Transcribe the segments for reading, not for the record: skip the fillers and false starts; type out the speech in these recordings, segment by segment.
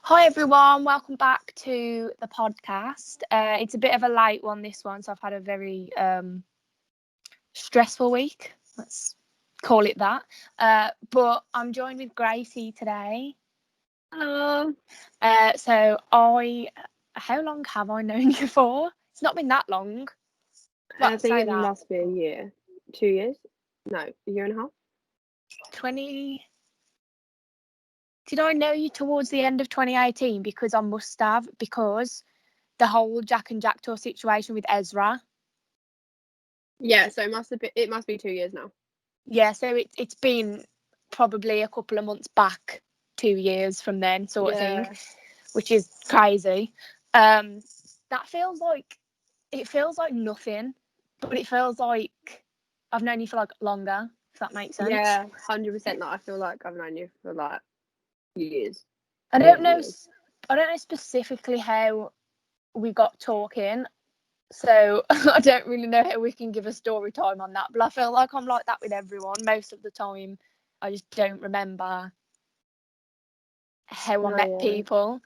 Hi everyone, welcome back to the podcast. It's a bit of a light one, this one, so I've had a very stressful week. Let's call it that. But I'm joined with Gracey today. Hello. How long have I known you for? It's not been that long. I think Say it that. must be a year. 2 years? No, a year and a half? 20. Did I know you towards the end of 2018? Because I must have, because the whole Jack and Jack tour situation with Ezra. Yeah, so it must be 2 years now. Yeah, so it's been probably a couple of months back, 2 years from then, sort of thing, which is crazy. That feels like nothing, but it feels like I've known you for like longer, if that makes sense. Yeah, 100%. Like, I feel like I've known you for like years. I don't know. Years. I don't know specifically how we got talking, so I don't really know how we can give a story time on that. But I feel like I'm like that with everyone most of the time. I just don't remember how I met people.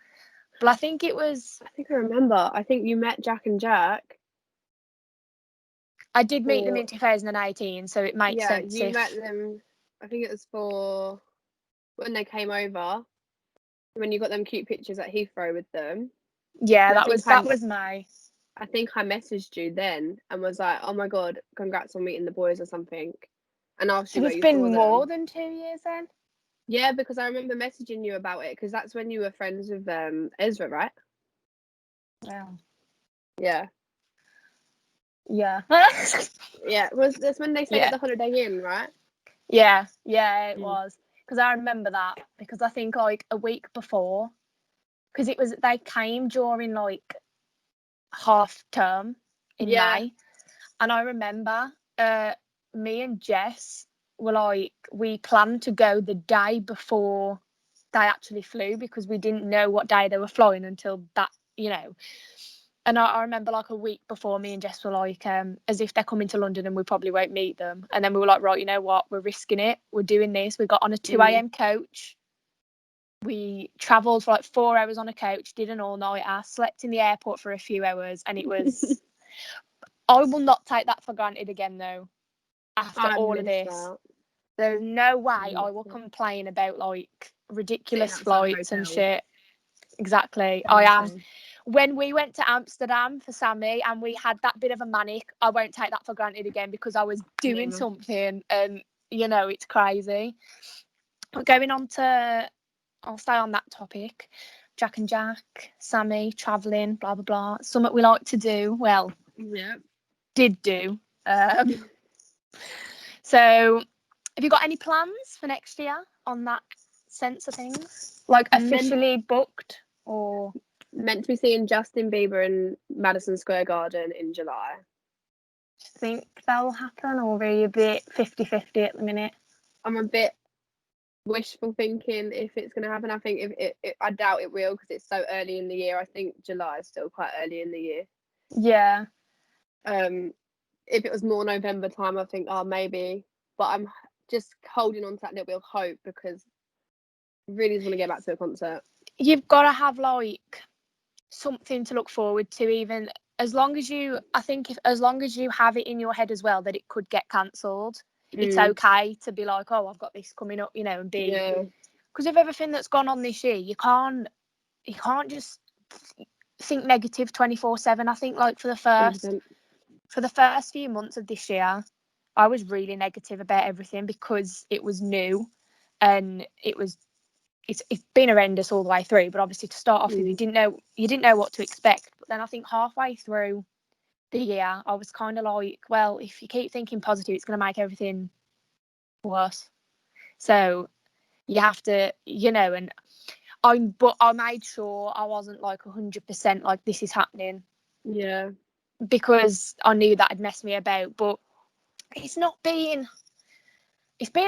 But I think it was. I think I remember. I think you met Jack and Jack. I did meet them in 2018, so it makes sense. You met them. I think it was for when they came over. When you got them cute pictures at Heathrow with them. Yeah, And that was my. I think I messaged you then and was like, "Oh my god, congrats on meeting the boys" or something, and asked you So where it's you saw been more them. than 2 years then. Yeah, because I remember messaging you about it because that's when you were friends with Ezra, right? Yeah. Yeah. Yeah. Yeah. That's when they stayed at Yeah. the Holiday Inn, right? Yeah. Yeah. It was because I remember that because I think like a week before, because they came during like half term in Yeah. May, and I remember me and Jess were like, we planned to go the day before they actually flew because we didn't know what day they were flying until that. And I remember like a week before, me and Jess were like, as if they're coming to London and we probably won't meet them. And then we were like, right, you know what? We're risking it. We're doing this. We got on a 2 a.m. coach. We travelled for like 4 hours on a coach, did an all-nighter, slept in the airport for a few hours. And it was, I will not take that for granted again, though, after I all of miss this. that. There's no way I I miss will it. complain about like Sitting ridiculous outside flights and hotels. shit. Exactly. I am. Honestly. When we went to Amsterdam for Sammy and we had that bit of a manic, I won't take that for granted again because I was doing something and, it's crazy. But going on to, I'll stay on that topic. Jack and Jack, Sammy, travelling, blah, blah, blah. Something we like to do. Well, Yeah. did do. So, have you got any plans for next year on that sense of things? Like officially booked or? Meant to be seeing Justin Bieber in Madison Square Garden in July. Do you think that will happen, or are you a bit 50-50 at the minute? I'm a bit wishful thinking if it's going to happen. I think if I doubt it will because it's so early in the year. I think July is still quite early in the year. Yeah. If it was more November time, I think, oh, maybe. But I'm just holding on to that little bit of hope because I really just want to get back to a concert. You've got to have like something to look forward to, even as long as you, I think as long as you have it in your head as well that it could get cancelled, it's okay to be like, oh, I've got this coming up, and be, because of everything that's gone on this year, you can't just think negative 24/7. I think like for the first few months of this year, I was really negative about everything because it was new and it's been horrendous all the way through. But obviously to start off with, you didn't know what to expect. But then I think halfway through the year, I was kind of like, well, if you keep thinking positive, it's going to make everything worse. So you have to, and I made sure I wasn't like 100% like this is happening. Yeah. Because I knew that had messed me about. But it's been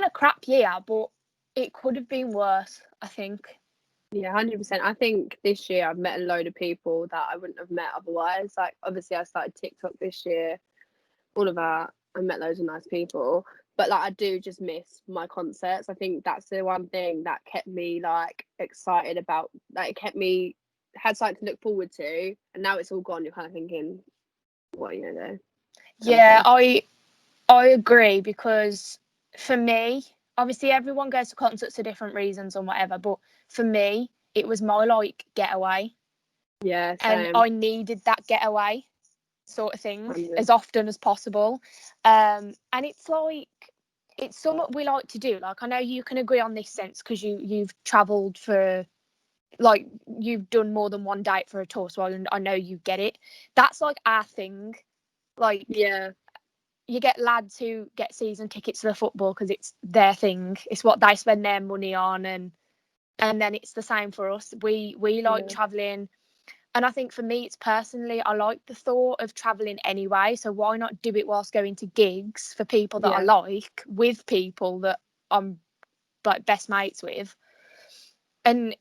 a crap year, but it could have been worse, I think. Yeah, 100%. I think this year I've met a load of people that I wouldn't have met otherwise. Like, obviously, I started TikTok this year, all of that. I met loads of nice people. But like I do just miss my concerts. I think that's the one thing that kept me like excited about, like it kept me had something to look forward to, and now it's all gone. You're kind of thinking, what are you gonna do? Yeah, I agree, because for me, obviously everyone goes to concerts for different reasons and whatever, but for me, it was my like getaway, Yeah, and same. I needed that getaway sort of thing 100. as often as possible. And it's like, it's something we like to do. Like I know you can agree on this sense because you've travelled for, like, you've done more than one date for a tour, so I know you get it. That's like our thing. Like, Yeah, you get lads who get season tickets to the football because it's their thing. It's what they spend their money on, and then it's the same for us. We like yeah, traveling, and I think for me, it's personally, I like the thought of traveling anyway. So why not do it whilst going to gigs for people that I yeah, like, with people that I'm like best mates with. And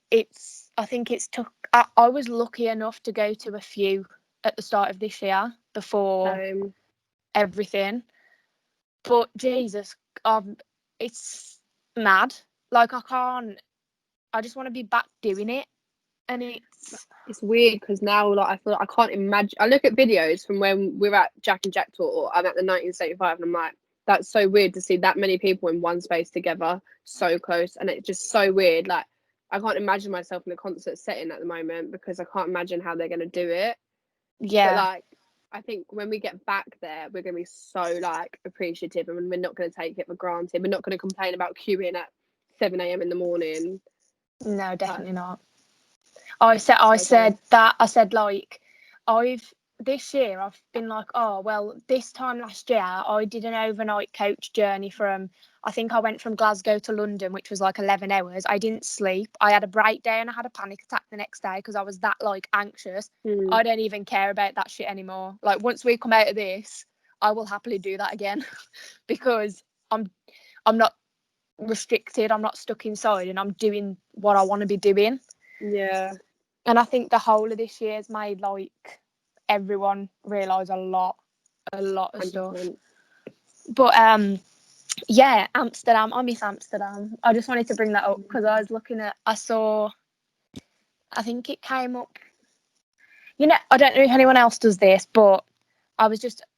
I think it's took. I was lucky enough to go to a few at the start of this year before same. everything. But Jesus, it's mad. Like I just want to be back doing it, and It's weird because now, like, I feel like I can't imagine. I look at videos from when we're at Jack and Jack tour, or I'm at the 1975, and I'm like, that's so weird to see that many people in one space together, so close, and it's just so weird. Like, I can't imagine myself in a concert setting at the moment because I can't imagine how they're gonna do it. But yeah, like, I think when we get back there, we're gonna be so like appreciative, and we're not gonna take it for granted. We're not gonna complain about queuing at 7 a.m. in the morning. no, Like, definitely not. I said, so close. like, I've this year I've been like, oh well, this time last year I did an overnight coach journey from, I think I went from Glasgow to London, which was like 11 hours. I didn't sleep. I had a breakdown. I had a panic attack the next day because I was that like anxious. Mm, I don't even care about that shit anymore. Like once we come out of this, I will happily do that again because I'm not restricted. I'm not stuck inside, and I'm doing what I want to be doing. yeah. And I think the whole of this year's made like everyone realise a lot of stuff. 100%. But yeah, Amsterdam. I miss Amsterdam. I just wanted to bring that up because I think it came up. I don't know if anyone else does this, but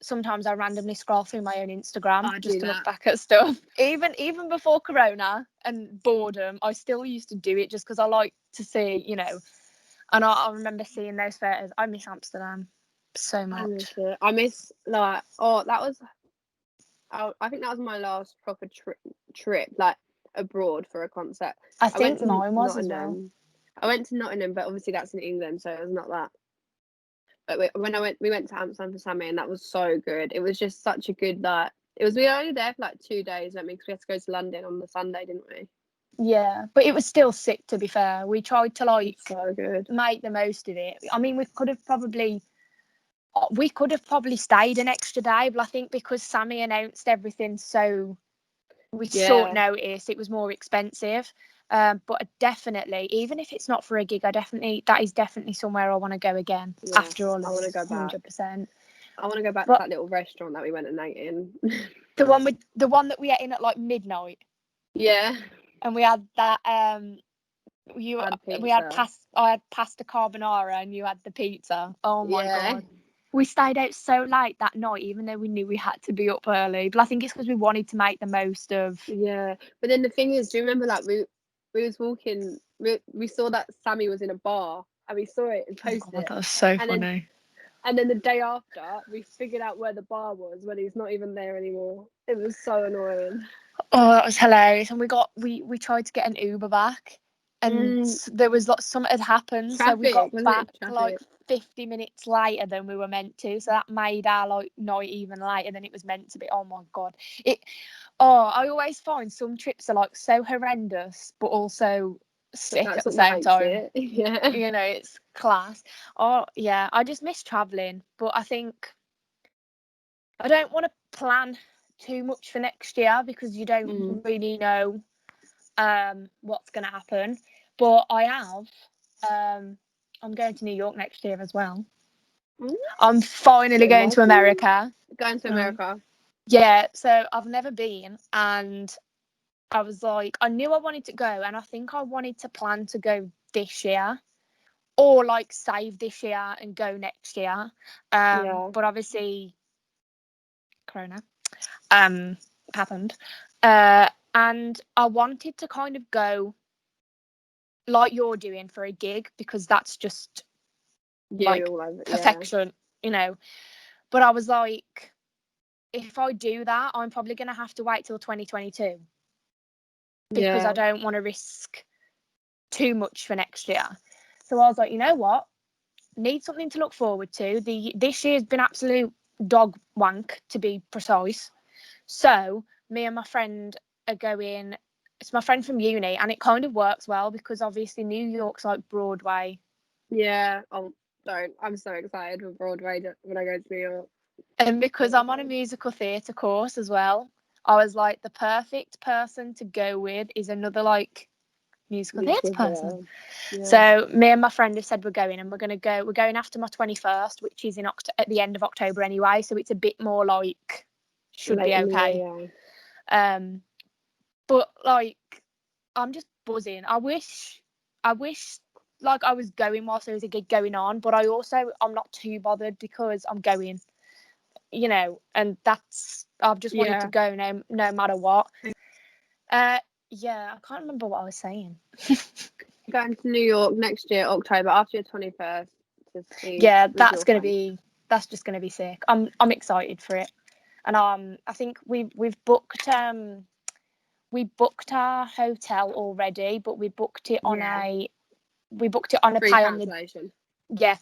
sometimes I randomly scroll through my own Instagram I just do to look that. back at stuff. Even before Corona and boredom, I still used to do it just because I like to see. And I remember seeing those photos. I miss Amsterdam so I miss much. it. I miss like, oh, that was, I think that was my last proper trip like abroad for a concert. I I went think to mine was as well. Nottingham. I went to Nottingham, but obviously that's in England, so it was not that. But we went to Amsterdam for Sammy, and that was so good. It was just such a good like. We were only there for like 2 days. That means we had to go to London on the Sunday, didn't we? Yeah, but it was still sick, to be fair. We tried to like It's so good. make the most of it. I mean, we could have probably stayed an extra day, but I think because Sammy announced everything so with short Yeah, notice, it was more expensive. But definitely, even if it's not for a gig, that is definitely somewhere I want to go again yeah. after all I of want to this, go back. 100%. I want to go back to But that little restaurant that we went and ate in. the one that we ate in at like midnight, Yeah, and we had that you I had we had pizza. I had pasta carbonara and you had the pizza. Oh my Yeah, god. We stayed out so late that night, even though we knew we had to be up early. But I think it's because we wanted to make the most of. yeah. But then the thing is, do you remember like we was walking, we saw that Sammy was in a bar, and we saw it and Oh posted god, it, that was so and then funny. the day after we figured out where the bar was when he's not even there anymore. It was so annoying. Oh, that was hilarious. And we tried to get an Uber back, and Mm, there was something had happened, so we got traffic, wasn't back it? like Traffic. 50 minutes later than we were meant to. So that made our like night even later than it was meant to be. Oh my god. It I always find some trips are like so horrendous but also But sick at that's the what same makes time. it. Yeah. It's class. Oh yeah, I just miss traveling, but I think I don't want to plan too much for next year because you don't Mm. really know what's going to happen. But I'm going to New York next year as well. Mm. I'm finally Getting going to ready. America. Going to Um, America. Yeah, so I've never been, and I was like, I knew I wanted to go, and I think I wanted to plan to go this year, or like save this year and go next year. Yeah. But obviously, Corona happened, and I wanted to kind of go like you're doing for a gig, because that's just You like all over. Yeah. perfection, you know. But I was like, if I do that, I'm probably going to have to wait till 2022, because I Yeah. don't want to risk too much for next year. So I was like, you know what? Need something to look forward to. This year's been absolute dog wank, to be precise. So me and my friend are going. It's my friend from uni, and it kind of works well because obviously New York's like Broadway, Yeah. Oh, don't. I'm so excited for Broadway when I go to New York. and because I'm on a musical theatre course as well, I was like, the perfect person to go with is another like musical theatre Musical person. theatre. Yeah. So me and my friend have said we're going, and we're going to go. We're going after my 21st, which is at the end of October anyway. So it's a bit more like should Late be in the okay. year. But like I'm just buzzing. I wish like I was going whilst there was a gig going on, but I'm not too bothered because I'm going, and I've just wanted to Yeah. go no matter what. Yeah, I can't remember what I was saying. Going to New York next year, October, after your 21st, to see Yeah, with your friends. that's just gonna be sick. I'm excited for it, and I think we booked our hotel already, but Yeah. we booked it on a Free pay on the cancellation. yeah,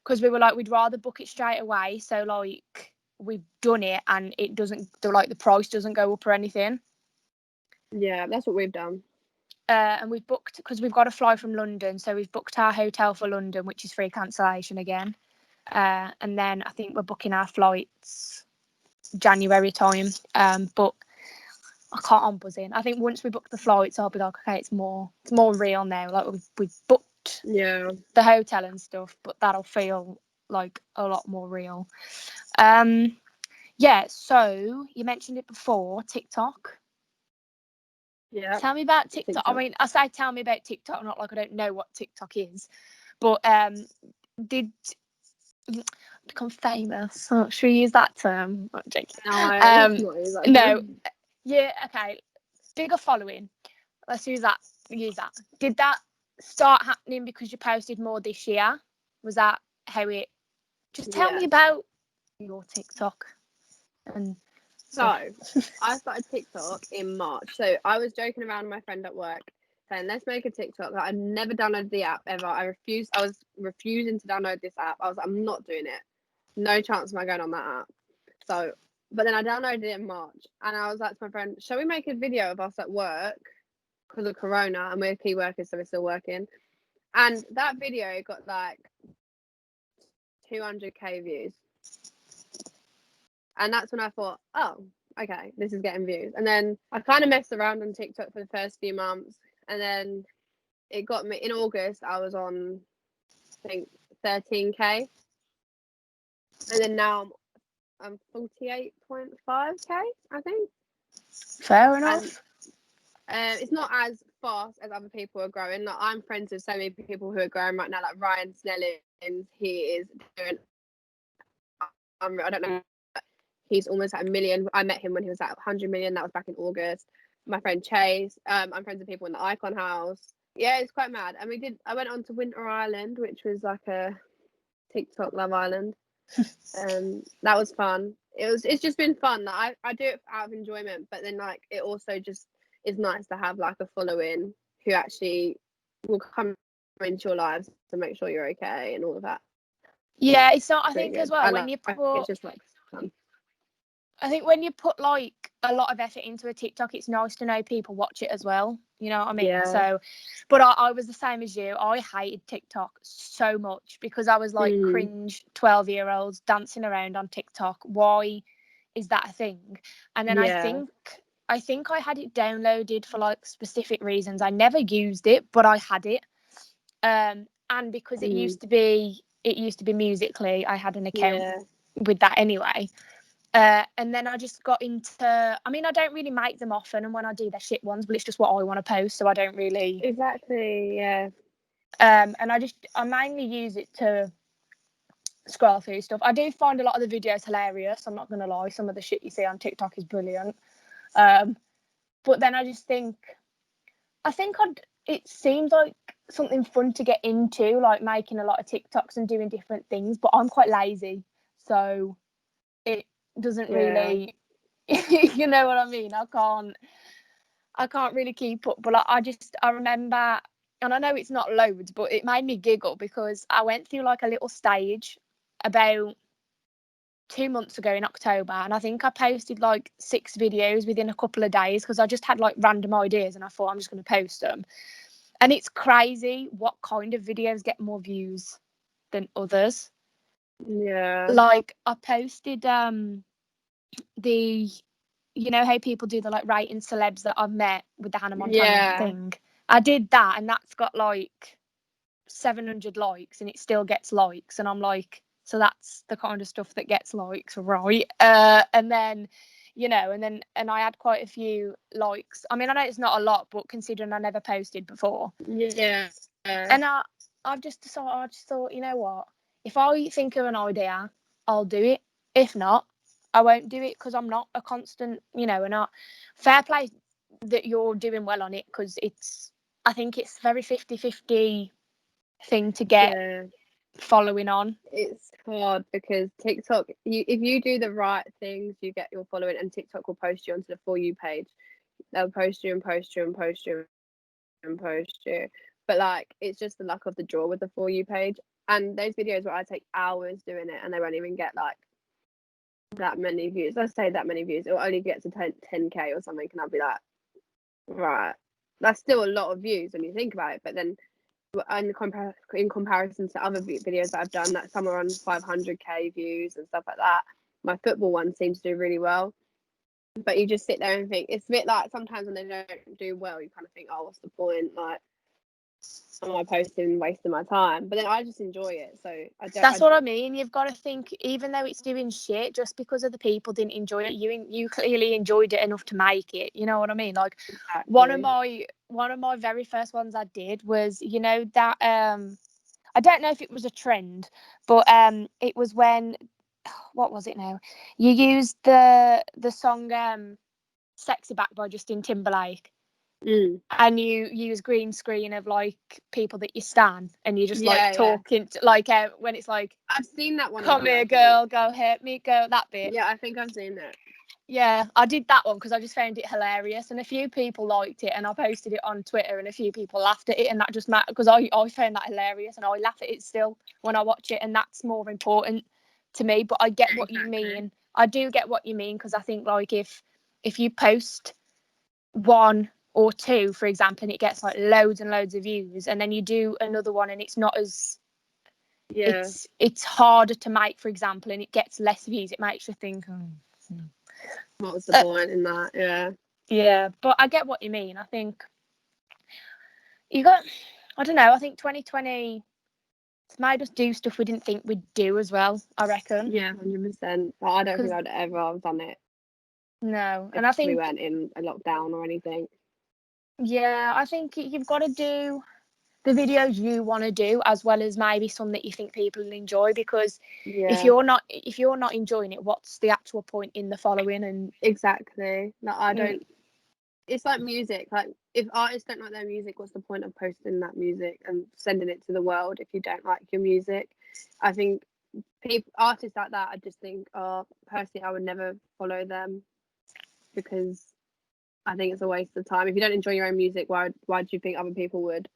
because we were like we'd rather book it straight away, so like we've done it and it doesn't the price doesn't go up or anything. Yeah, that's what we've done. And we've booked because we've got to fly from London, so we've booked our hotel for London, which is free cancellation again. And then I think we're booking our flights January time. But I can't. I'm buzzing. I think once we book the flights, I'll be like, okay, it's more real now. Like we've booked Yeah. the hotel and stuff, but that'll feel like a lot more real. Yeah. So you mentioned it before, TikTok. Yeah. Tell me about TikTok. I TikTok. mean, I say tell me about TikTok, not like I don't know what TikTok is, but did you become famous? Oh, should we use that term? I'm joking. No, it's not No, exactly. yeah, okay. Bigger following. Let's use that. Use that. Did that start happening because you posted more this year? Was that how it? Just tell me Yeah. about your TikTok and So stuff. I started TikTok in March. So I was joking around with my friend at work saying, let's make a TikTok. Like, I've never downloaded the app ever. I was refusing to download this app. I was like, I'm not doing it. No chance am I going on that app. So, but then I downloaded it in March and I was like to my friend, shall we make a video of us at work because of Corona and we're key workers, so we're still working. And that video got like 200k views. And that's when I thought, oh, okay, this is getting views. And then I kind of messed around on TikTok for the first few months. And then it got me in August, I was on, I think, 13k. And then now I'm 48.5k, I think. Fair And enough. it's not as fast as other people are growing. Like, I'm friends with so many people who are growing right now, like Ryan Snellings. He is doing, I don't know, he's almost at 1 million. I met him when he was at 100 million. That was back in August. My friend Chase. I'm friends with people in the Icon House. Yeah, it's quite mad. And I went on to Winter Island, which was like a TikTok Love Island. That was fun. It's just been fun. Like, I do it out of enjoyment, but then like it also just is nice to have like a following who actually will come into your lives to make sure you're okay and all of that. Yeah, it's not. I It's pretty think as good. well when you It's put just like fun. I think when you put like a lot of effort into a TikTok, it's nice to know people watch it as well. You know what I mean? Yeah. So, but I was the same as you. I hated TikTok so much because I was like cringe 12-year-olds dancing around on TikTok. Why is that a thing? And then Yeah. I think I had it downloaded for like specific reasons. I never used it, but I had it. And because it used to be Musically, I had an account Yeah. with that anyway. And then I just got into, I mean, I don't really make them often, and when I do, they're shit ones, but it's just what I want to post, so I don't really. Exactly, yeah. And I mainly use it to scroll through stuff. I do find a lot of the videos hilarious, I'm not going to lie. Some of the shit you see on TikTok is brilliant. But then I just think, it seems like something fun to get into, like making a lot of TikToks and doing different things, but I'm quite lazy. So it doesn't really, you know what I mean? I can't really keep up. But I remember, and I know it's not loads, but it made me giggle because I went through like a little stage about 2 months ago in October, and I think I posted like 6 videos within a couple of days because I just had like random ideas and I thought I'm just going to post them. And it's crazy what kind of videos get more views than others. Yeah. Like I posted the, you know how people do the like rating celebs that I've met with the Hannah Montana thing. I did that, and that's got like 700 likes, and it still gets likes, and I'm like, so that's the kind of stuff that gets likes, right? And then, and I had quite a few likes. I mean, I know it's not a lot, but considering I never posted before, and I just thought, you know what? If I think of an idea, I'll do it. If not, I won't do it because I'm not a constant, and fair play that you're doing well on it because I think it's very 50-50 thing to get following on. It's hard because TikTok, if you do the right things, you get your following, and TikTok will post you onto the For You page. They'll post you and post you and post you and post you. But like, it's just the luck of the draw with the For You page. And those videos where I take hours doing it and they won't even get like that many views. Let's say that many views. It'll only get to 10K or something. And I'll be like, right, that's still a lot of views when you think about it. But then in comparison to other videos that I've done, that some are on 500K views and stuff like that, my football one seems to do really well. But you just sit there and think, it's a bit like sometimes when they don't do well, you kind of think, oh, what's the point? Like, am I posting, wasting my time? But then I just enjoy it, so That's what I mean. You've got to think, even though it's doing shit, just because other people didn't enjoy it, you clearly enjoyed it enough to make it. You know what I mean? Like, exactly. one of my very first ones I did was, that I don't know if it was a trend, but it was when, what was it now? You used the song "Sexy Back" by Justin Timberlake. And you use green screen of like people that you stan, and you just talking like when it's like, I've seen that one. Come here, girl, go hit me, girl. That bit. Yeah, I think I've seen that. Yeah, I did that one because I just found it hilarious, and a few people liked it, and I posted it on Twitter, and a few people laughed at it, and that just mattered because I found that hilarious, and I laugh at it still when I watch it, and that's more important to me. But I get what you mean. I do get what you mean because I think like if you post one or two, for example, and it gets like loads and loads of views, and then you do another one and it's not as it's harder to make, for example, and it gets less views, it makes you think, what was the point in that? Yeah, but I get what you mean. I think I don't know, I think 2020 made us do stuff we didn't think we'd do as well, I reckon. 100%. But I don't think I'd ever have done it. No, and I think we weren't in a lockdown or anything. Yeah, I think you've got to do the videos you want to do as well as maybe some that you think people will enjoy, because if you're not enjoying it, what's the actual point in the following? And exactly, like I don't it's like music, like if artists don't like their music, what's the point of posting that music and sending it to the world if you don't like your music? I think artists like that, I just think, personally I would never follow them because I think it's a waste of time. If you don't enjoy your own music, why do you think other people would?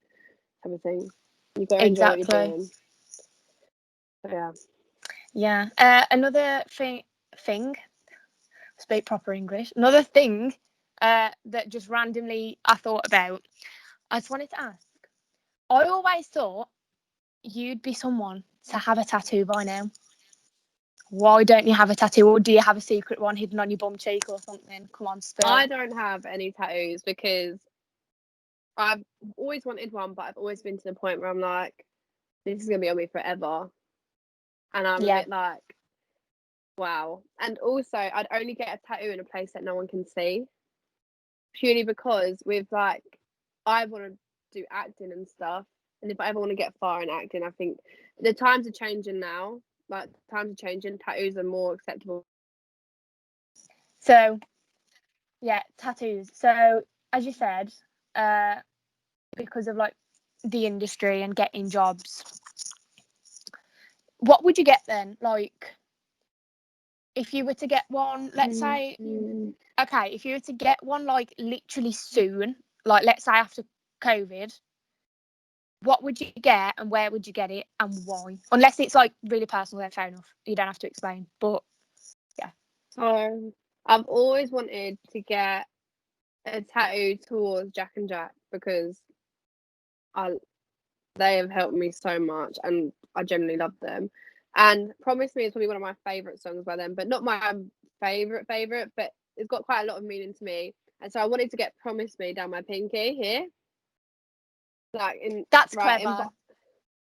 Type of thing. You got to enjoy what you're doing. So, another thing, speak proper English. Another thing that just randomly I thought about. I just wanted to ask. I always thought you'd be someone to have a tattoo by now. Why don't you have a tattoo, or do you have a secret one hidden on your bum cheek or something? Come on, spill. I don't have any tattoos because I've always wanted one, but I've always been to the point where I'm like, this is gonna be on me forever, and I'm a bit like, Wow. And also, I'd only get a tattoo in a place that no one can see, purely because with like, I want to do acting and stuff, and if I ever want to get far in acting, I think the times are changing now. Like, times are changing. Tattoos are more acceptable. So yeah, tattoos. So as you said, because of like the industry and getting jobs, what would you get then? Like, if you were to get one, let's say, okay, if you were to get one like literally soon, like let's say after COVID, what would you get and where would you get it and why? Unless it's like really personal, then fair enough. You don't have to explain. But yeah. So I've always wanted to get a tattoo towards Jack and Jack because I they have helped me so much and I generally love them. And Promise Me is probably one of my favourite songs by them, but not my favourite, but it's got quite a lot of meaning to me. And so I wanted to get Promise Me down my pinky here. Like in That's right clever.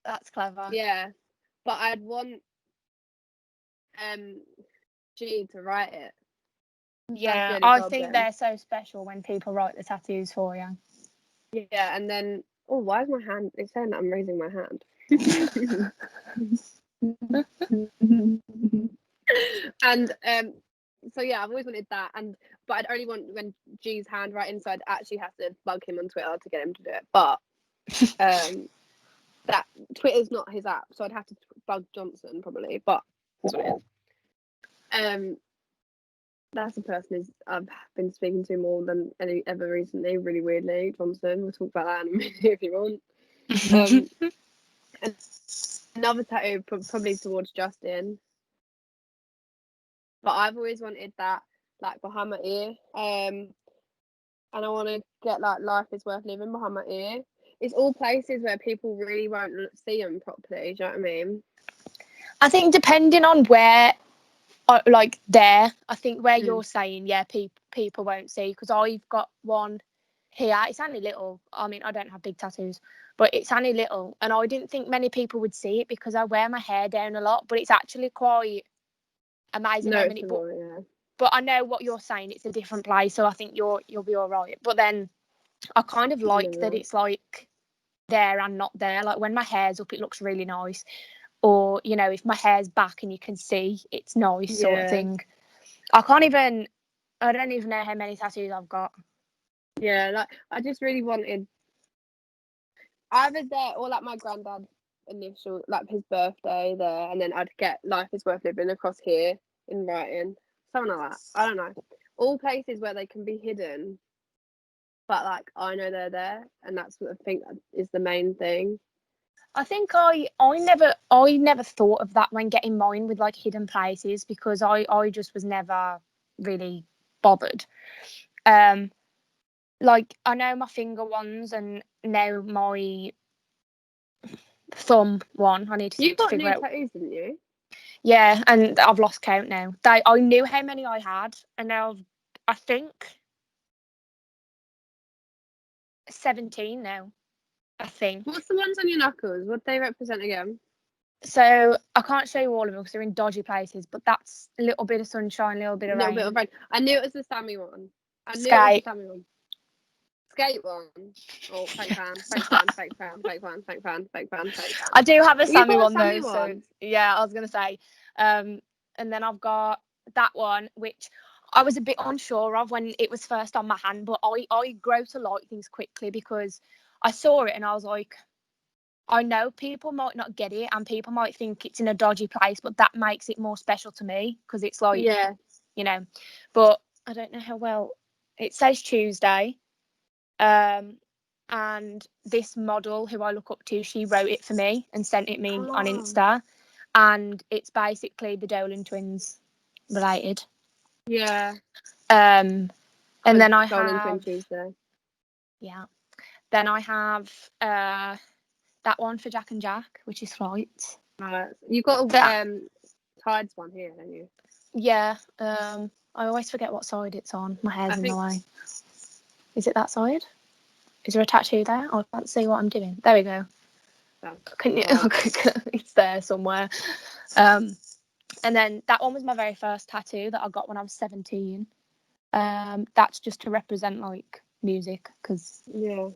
That's clever. yeah. But I'd want G to write it. Yeah, I think they're so special when people write the tattoos for you. Yeah, and then why is my hand? It's saying that I'm raising my hand. And so yeah, I've always wanted that, but I'd only want when G's handwriting, so I'd actually have to bug him on Twitter to get him to do it. But that Twitter's not his app, so I'd have to bug Johnson probably. But that's what it is. That's the person I've been speaking to more than any ever recently. Really weirdly, Johnson. We'll talk about that in a minute if you want. And another tattoo probably towards Justin. But I've always wanted that, like behind my ear. And I want to get like "Life is worth living" behind my ear. It's all places where people really won't see them properly. Do you know what I mean? I think depending on where, like there, I think where you're saying, yeah, people won't see, because I've got one here. It's only little. I mean, I don't have big tattoos, but it's only little, and I didn't think many people would see it because I wear my hair down a lot. But it's actually quite amazing how many. But I know what you're saying. It's a different place, so I think you'll be all right. But then I kind of like that it's like there and not there. Like when my hair's up, it looks really nice. Or, you know, if my hair's back and you can see, it's nice, sort of thing. I don't even know how many tattoos I've got. Yeah, like I just really wanted either there or like my granddad's initial, like his birthday there, and then I'd get "Life is worth living" across here in writing, something like that. I don't know. All places where they can be hidden, but like I know they're there, and that's what I think is the main thing. I think I never thought of that when getting mine with like hidden places, because I just was never really bothered. Like I know my finger ones and now my thumb one. I need to You got figure new out. tattoos, didn't you? Yeah, and I've lost count now. I knew how many I had, and now I think 17 now. I think. What's the ones on your knuckles? What do they represent again? So I can't show you all of them because they're in dodgy places, but that's a little bit of sunshine, a little bit of rain. Bit of rain. I knew it was the Sammy one. Skate. Skate one. Oh, fake fan. I do have a Sammy one Sammy though, so yeah, I was gonna say. And then I've got that one, which I was a bit unsure of when it was first on my hand, but I grow to like things quickly because I saw it and I was like, I know people might not get it and people might think it's in a dodgy place, but that makes it more special to me because it's like, you know, but I don't know how well it says Tuesday. And this model who I look up to, she wrote it for me and sent it me on Insta. And it's basically the Dorling twins related. Yeah. And then I have Tuesday. Yeah. Then I have that one for Jack and Jack, which is Flight. You've got a Tides one here, don't you? Yeah. I always forget what side it's on. My hair's in the way. Is it that side? Is there a tattoo there? I can't see what I'm doing. There we go. Can you? It's there somewhere. And then that one was my very first tattoo that I got when I was 17. That's just to represent like music, because you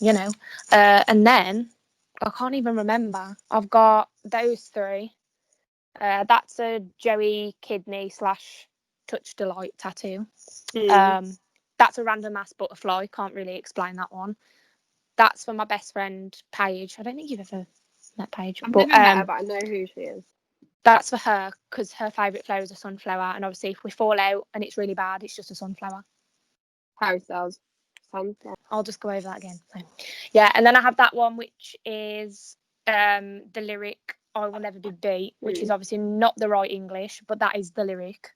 know. And then I can't even remember. I've got those three. That's a Joey Kidney / Touch Delight tattoo. That's a random ass butterfly. Can't really explain that one. That's for my best friend Paige. I don't think you've ever met Paige. I've never met her, but I know who she is. That's for her because her favourite flower is a sunflower, and obviously if we fall out and it's really bad, it's just a sunflower. Harry Styles. Sunflower. I'll just go over that again. So, yeah, and then I have that one which is the lyric "I will never be beat," which is obviously not the right English, but that is the lyric.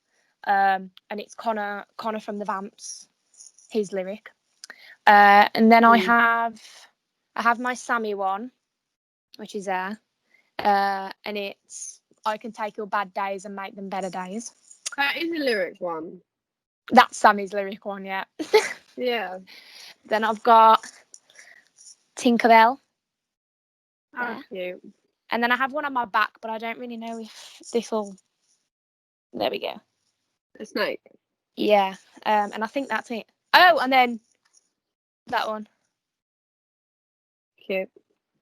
And it's Connor from the Vamps, his lyric. And then I have my Sammy one, which is there, and it's "I can take your bad days and make them better days." That is a lyric one. That's Sammy's lyric one, yeah. Yeah. Then I've got Tinkerbell. Oh, cute. And then I have one on my back, but I don't really know if this will. There we go. A snake. Yeah. And I think that's it. Oh, and then that one. Cute.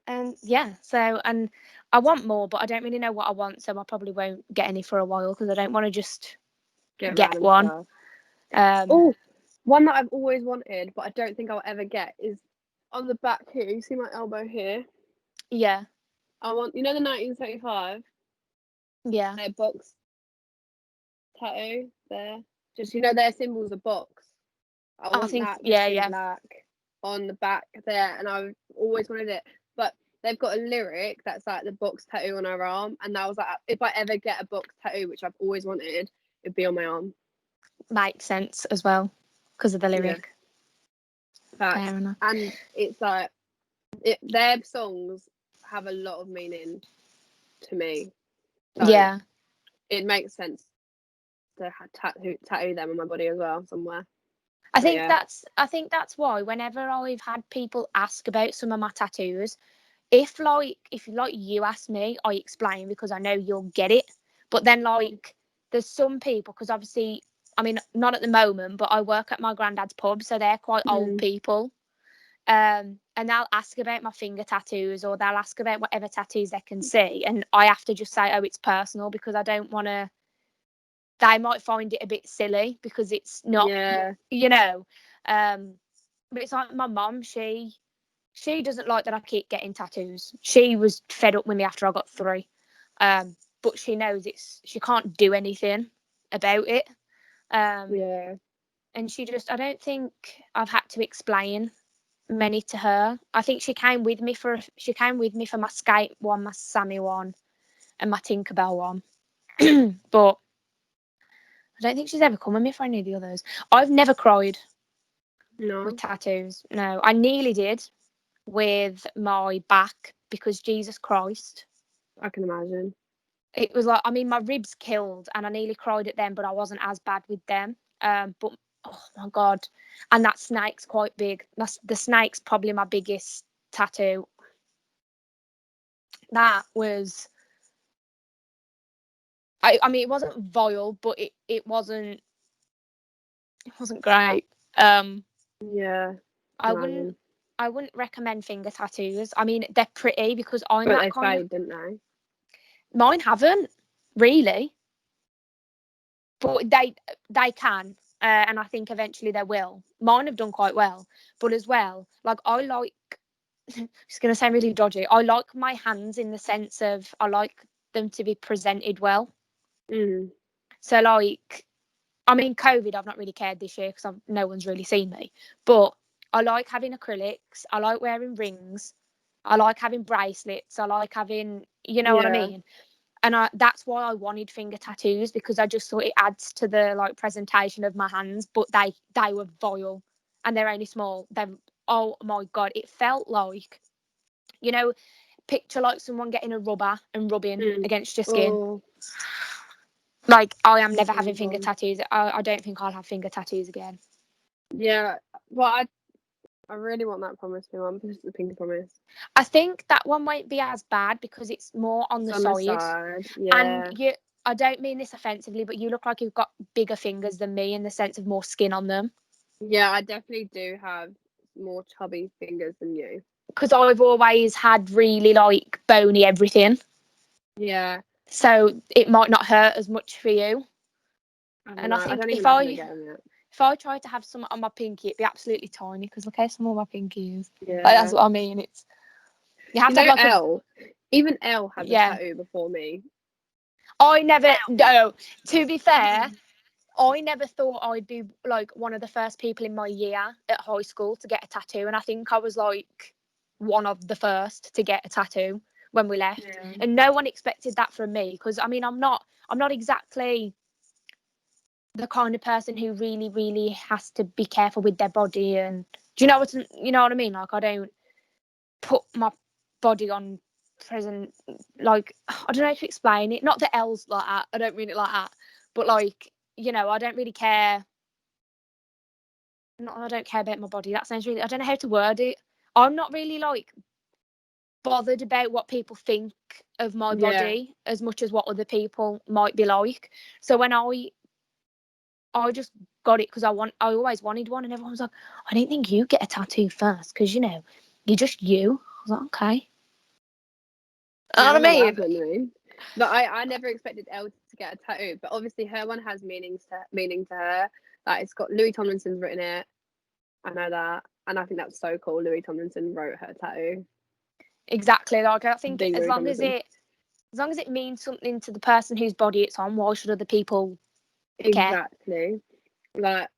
And yeah, so, and I want more, but I don't really know what I want, so I probably won't get any for a while because I don't want to just get one. One that I've always wanted, but I don't think I'll ever get is on the back here. You see my elbow here? Yeah. I want, the 1975? Yeah. Their box tattoo there. Just, their symbol's a box. I want think, that yeah. black on the back there, and I've always wanted it. But they've got a lyric that's like the box tattoo on her arm, and I was like, if I ever get a box tattoo, which I've always wanted, it'd be on my arm. Makes sense as well because of the lyric. Yeah. Fair enough. And it's like their songs have a lot of meaning to me. So yeah. It makes sense to tattoo them on my body as well somewhere. I think that's why whenever I've had people ask about some of my tattoos, if you ask me, I explain because I know you'll get it. But then there's some people, because obviously, I mean, not at the moment, but I work at my granddad's pub, so they're quite old people. And they'll ask about my finger tattoos, or they'll ask about whatever tattoos they can see, and I have to just say, oh, it's personal, because I don't want to. They might find it a bit silly because it's not, but it's like my mum, she doesn't like that I keep getting tattoos. She was fed up with me after I got 3. But she knows she can't do anything about it. And I don't think I've had to explain many to her. I think she came with me for my skate one, my Sammy one, and my Tinkerbell one. But I don't think she's ever come with me for any of the others. I've never cried with tattoos. No, I nearly did with my back because Jesus Christ. I can imagine. It was like, I mean, my ribs killed and I nearly cried at them, but I wasn't as bad with them. But oh my God. And that snake's quite big. The snake's probably my biggest tattoo. That was, I mean, it wasn't vile, but it wasn't great. Yeah. I wouldn't recommend finger tattoos. I mean, they're pretty because I'm but that they kind fade, didn't they? Mine haven't really, but they can, and I think eventually they will. Mine have done quite well, but as well, like I like. It's gonna sound really dodgy. I like my hands in the sense of I like them to be presented well. So like, I mean, COVID, I've not really cared this year because no one's really seen me. But I like having acrylics. I like wearing rings. I like having bracelets. I like having, what I mean? And that's why I wanted finger tattoos, because I just thought it adds to the like presentation of my hands. But they were vile, and they're only small. Oh my God, it felt like, picture like someone getting a rubber and rubbing against your skin. Oh. Like, I am never having finger tattoos. I don't think I'll have finger tattoos again. Yeah, well, I really want that promise me one, because it's the pinky promise. I think that one won't be as bad because it's more on the side. Yeah. And I don't mean this offensively, but you look like you've got bigger fingers than me in the sense of more skin on them. Yeah, I definitely do have more chubby fingers than you. Because I've always had really like bony everything. Yeah. So it might not hurt as much for you. I I think don't even if know how to get them yet. if I tried to have some on my pinky, it'd be absolutely tiny. Because look how small my pinky is. Yeah. Like that's what I mean. It's you have You to know have like Elle? Even Elle had a Yeah. tattoo before me. I never. No. To be fair, I never thought I'd be like one of the first people in my year at high school to get a tattoo, and I think I was like one of the first to get a tattoo when we left. Yeah. And no one expected that from me because I mean I'm not exactly the kind of person who really has to be careful with their body, and do you know what I mean? Like I don't put my body on present, like I don't know how to explain it. Not that L's like that. I don't mean it like that, but like I don't really care. I don't care about my body. That sounds really. I don't know how to word it. I'm not really like bothered about what people think of my body as much as what other people might be like. So when I just got it because I always wanted one, and everyone was like, I didn't think you get a tattoo first because you're just you. I was like, okay. Yeah, You know what I mean? mean? But I never expected Elle to get a tattoo. But obviously her one has meaning to her. Like it's got Louis Tomlinson's written it. I know that, and I think that's so cool. Louis Tomlinson wrote her tattoo. Exactly. Like I think Big as Louis long as Tomlinson. it means something to the person whose body it's on, why should other people care? Exactly. Like,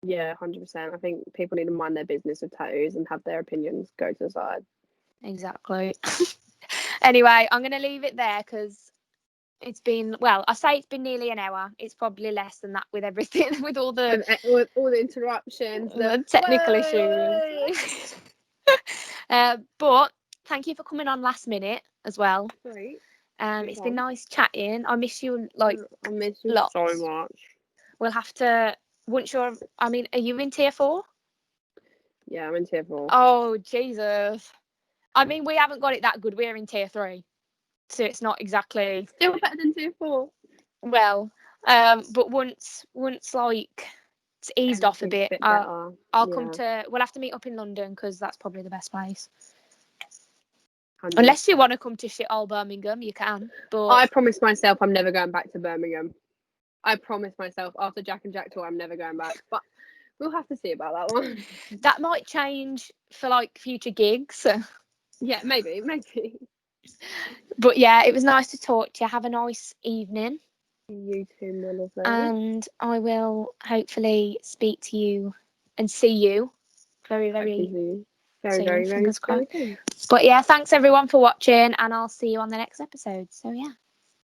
yeah, 100%. I think people need to mind their business with tattoos and have their opinions go to the side. Exactly. Anyway, I'm going to leave it there because it's been, well, I say it's been nearly an hour. It's probably less than that with everything, with all the Interruptions, the technical issues. But thank you for coming on last minute as well. Great. It's been nice chatting. I miss you like I miss you lots. so much. We'll have to, once you're, I mean, are you in tier 4? Yeah, I'm in tier 4. Oh, Jesus. I mean, we haven't got it that good. We're in tier 3. So it's not exactly. Still better than tier 4. Well, but once like it's eased off a bit, I'll come to. We'll have to meet up in London because that's probably the best place. 100. Unless you want to come to shit old Birmingham, you can. But I promised myself I'm never going back to Birmingham. I promised myself after Jack and Jack tour I'm never going back. But we'll have to see about that one. that might change for like future gigs. Yeah, maybe. But yeah, it was nice to talk to you. Have a nice evening. You too, my lovely. And I will hopefully speak to you and see you very soon. Fingers crossed. But yeah, thanks everyone for watching, and I'll see you on the next episode. So yeah.